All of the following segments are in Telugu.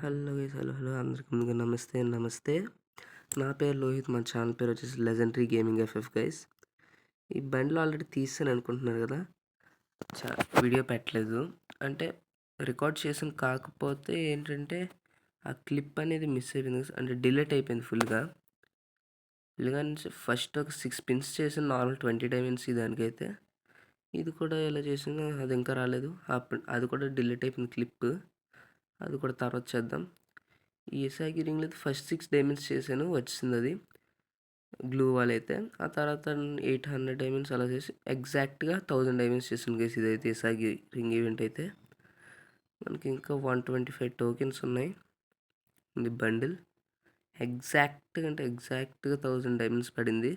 హలో గైస్, హలో అందరికి ముందుగా నమస్తే. నా పేరు లోహిత్. మా ఛానల్ పేరు వచ్చేసి లెజెండరీ గేమింగ్ ఎఫ్ఎఫ్ గైస్. ఈ బండిలో ఆల్రెడీ తీసాను అనుకుంటున్నారు కదా, వీడియో పెట్టలేదు. అంటే రికార్డ్ చేసిన, కాకపోతే ఏంటంటే ఆ క్లిప్ అనేది మిస్ అయిపోయింది, అంటే డిలీట్ అయిపోయింది ఫుల్గా. ఫస్ట్ ఒక 6 పిన్స్ చేసిన నార్మల్ 20 డైమండ్స్ దానికైతే. ఇది కూడా ఎలా చేసినా అది ఇంకా రాలేదు. అది కూడా డిలీట్ అయిపోయింది క్లిప్. అది కూడా తర్వాత చేద్దాం. ఈ ఎస్ఐకి రింగ్లో ఫస్ట్ 6 డైమండ్స్ చేశాను, వచ్చింది అది గ్లూ వాల్ అయితే. ఆ తర్వాత 800 డైమండ్స్ అలా చేసి ఎగ్జాక్ట్గా 1000 డైమండ్స్ చేసాను గైస్. ఇదైతే ఎస్ఐకి రింగ్ ఈవెంట్ అయితే. మనకి ఇంకా 125 టోకెన్స్ ఉన్నాయి. ఇది బండిల్ ఎగ్జాక్ట్గా 1000 డైమండ్స్ పడింది.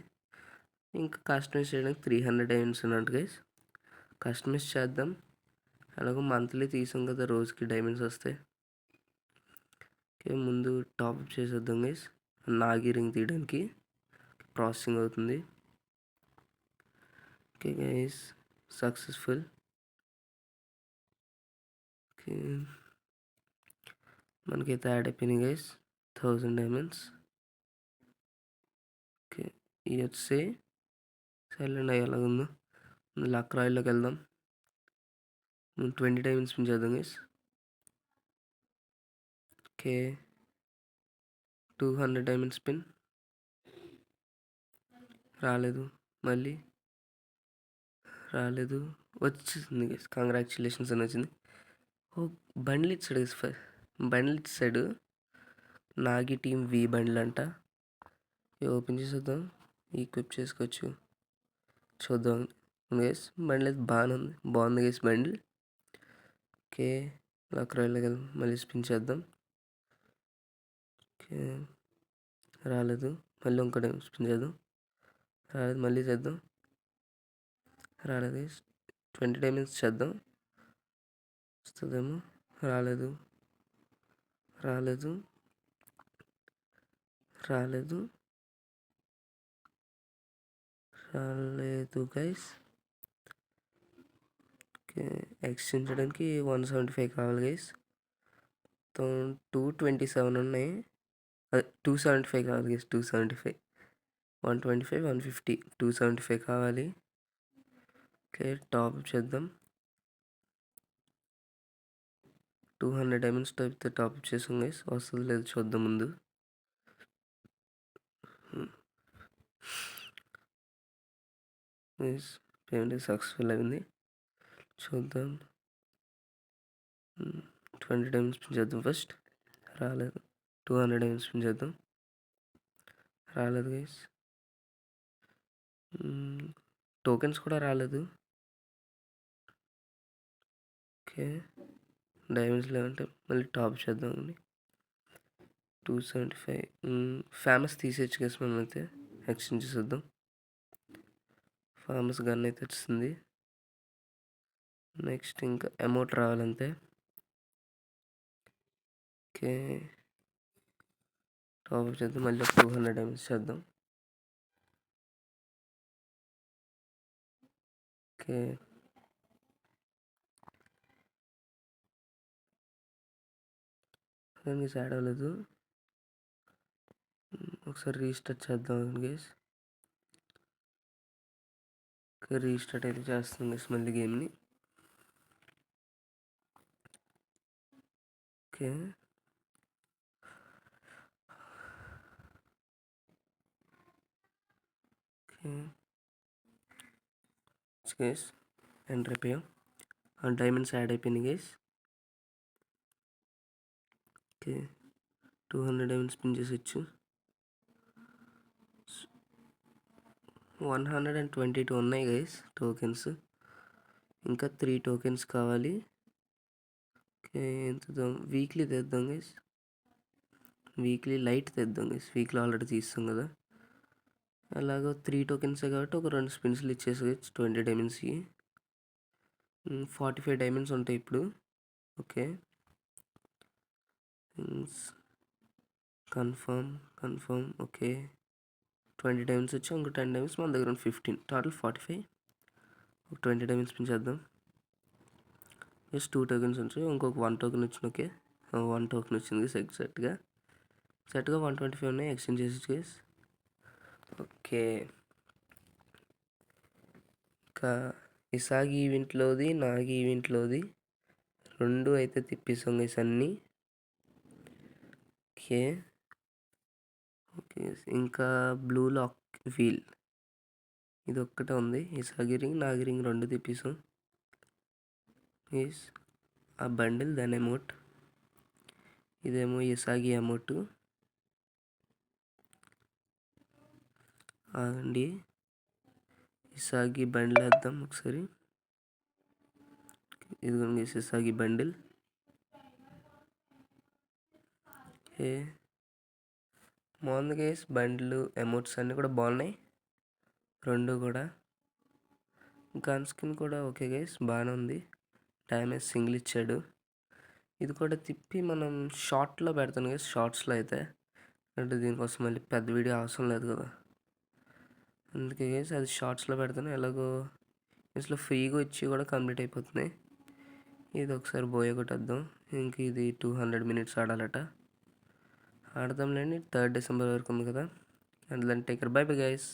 ఇంకా కస్టమైజ్ చేయడానికి 300 డైమండ్స్ ఉన్నట్టు గైస్. కస్టమైజ్ చేద్దాం. అలాగే మంత్లీ తీసాం కదా, రోజుకి డైమండ్స్ వస్తాయి. ఓకే, ముందు టాప్అప్ చేసేద్దాం గైస్. నాగి రింగ్ తీయడానికి ప్రాసెసింగ్ అవుతుంది. Okay guys, successful. ఓకే, మనకైతే యాడ్ అయిపోయినాయి గైస్ 1000 డైమండ్స్. ఓకే, ఇది వచ్చి సైలెంట్ అయ్యేలాగుందో. లక్ రాయిల్లోకి వెళ్దాం. 20 డైమండ్స్ పిన్ చేద్దాం గైస్. ఓకే, 200 డైమండ్స్ పిన్ రాలేదు, మళ్ళీ రాలేదు, వచ్చింది గైస్. కంగ్రాచులేషన్స్ అని వచ్చింది. ఓ బండ్లు ఇచ్చాడు గైస్. బండ్లు ఇచ్చాడు. నాగి టీమ్ వి బండ్లు అంట. ఓపెన్ చేసేద్దాం, ఈక్విప్ చేసుకోవచ్చు. చూద్దాం గైస్. బండ్లు అయితే బాగుంది గైస్ బండ్లు. ఓకే, లక్ రాయిల్లోకి వెళ్దాం, మళ్ళీ స్పిన్ చేద్దాం. ఓకే, రాలేదు, మళ్ళీ ఇంకో టైం స్పిన్ చేద్దాం. రాలేదు, మళ్ళీ చేద్దాం. రాలేదు గైస్. 20 డైమండ్స్ చేద్దాం, వస్తుందేమో. రాలేదు రాలేదు రాలేదు రాలేదు గైస్. ఓకే, ఎక్స్చేంజ్ చేయడానికి 175 కావాలి గైస్. 227 ఉన్నాయి. అదే 275 కావాలి గైస్. 275, 125, 150, 275 కావాలి. ఓకే, టాప్ చేద్దాం. 200 డైమండ్స్ అయితే టాప్ చేసాం గైస్. వస్తుంది లేదు చూద్దాం ముందు. పేమెంట్ సక్సెస్ఫుల్ అయింది, చూద్దాం. 20 డైమండ్స్ పిన్ చేద్దాం ఫస్ట్. రాలేదు. 200 డైమండ్స్ పిన్ చేద్దాం. రాలేదు గైస్. టోకెన్స్ కూడా రాలేదు. ఓకే, డైమండ్స్ లేవంటే మళ్ళీ టాప్ చేద్దాం అండి. 275 ఫేమస్ తీసేయచ్చు గైస్. మనం అయితే ఎక్స్చేంజ్ చేసేద్దాం. ఫేమస్ గన్ అయితే వచ్చింది. నెక్స్ట్ ఇంకా అమౌంట్ రావాలంతే. ఓకే, టాప్ చేద్దాం. మళ్ళీ 200 డైమండ్స్ చేద్దాం. ఓకే, దానికి యాడ్ అవ్వలేదు. ఒకసారి రీస్టార్ట్ చేద్దాం గైస్. ఓకే, రీస్టార్ట్ అయితే చేస్తాం గైస్ మళ్ళీ గేమ్ని. ఓకే, గైస్ ఎంటర్ అయిపోయాం. డైమండ్స్ యాడ్ అయిపోయినాయి గైస్. ఓకే, 200 డైమండ్స్ స్పిన్ చేసొచ్చు. 122 ఉన్నాయి గైస్ టోకెన్స్. ఇంకా 3 టోకెన్స్ కావాలి. ఓకే, ఎంత వీక్లీ తెద్దాం గైస్. వీక్లీ లైట్ తెద్దాం గైస్. వీక్లీ ఆల్రెడీ తీస్తాం కదా. అలాగో 3 టోకెన్సే కాబట్టి ఒక 2 స్పిన్స్లు ఇచ్చేసుకోవచ్చు 20 డైమండ్స్కి. 45 డైమండ్స్ ఉంటాయి ఇప్పుడు. Okay, confirm. ఓకే, 20 డైమండ్స్ వచ్చి ఇంకో 10 డైమండ్స్ మన దగ్గర 15, టోటల్ 45. ఒక 20 డైమండ్స్ స్పిన్ చేద్దాం. జస్ట్ 2 టోకెన్స్ వచ్చి ఇంకొక 1 టోకెన్ వచ్చిన. ఓకే, 1 టోకెన్ వచ్చింది ఎగ్జాక్ట్గా 125 ఉన్నాయి. ఎక్స్చేంజ్ చేసి గైస్. ఓకే, ఇంకా ఇసాగి ఈవెంట్లోది నాగి ఈవెంట్లోది 2 అయితే తిప్పిస్తాం గైస్ అన్నీ. ఓకే ఓకే, ఇంకా బ్లూ లాక్ వీల్ ఇది ఒక్కటే ఉంది. ఇసాగి రింగ్ నాగి రింగ్ 2 తిప్పిస్తాం గైస్. ఆ బండిల్ దాని అమౌంట్, ఇదేమో ఇసాగి అమౌంట్ అండి. ఇసాగి బండిల్ వేద్దాం ఒకసారి. ఇదిగోండి ఇసాగి బండిల్. ఓకే, బాగుంది గైస్. బండ్లు ఎమోట్స్ అన్నీ కూడా బాగున్నాయి 2 కూడా. గన్ స్కిన్ కూడా ఓకే గైస్, బాగానే ఉంది. డ్యామేజ్ సింగిల్ ఇచ్చాడు. ఇది కూడా తిప్పి మనం షార్ట్లో పెడతాను గైస్. షార్ట్స్లో అయితే అంటే దీనికోసం మళ్ళీ పెద్ద వీడియో అవసరం లేదు కదా, అందుకే గైస్ అది షార్ట్స్లో పెడతాను. ఎలాగో అసలు ఫ్రీగా వచ్చి కూడా కంప్లీట్ అయిపోతున్నాయి. ఇది ఒకసారి బోయ కొట్టేద్దాం. ఇంక ఇది 200 మినిట్స్ ఆడాలట. ఆడదాంలేండి, 3rd డిసెంబర్ వరకు ఉంది కదా. అందులో టేకర్ బై బై గైస్.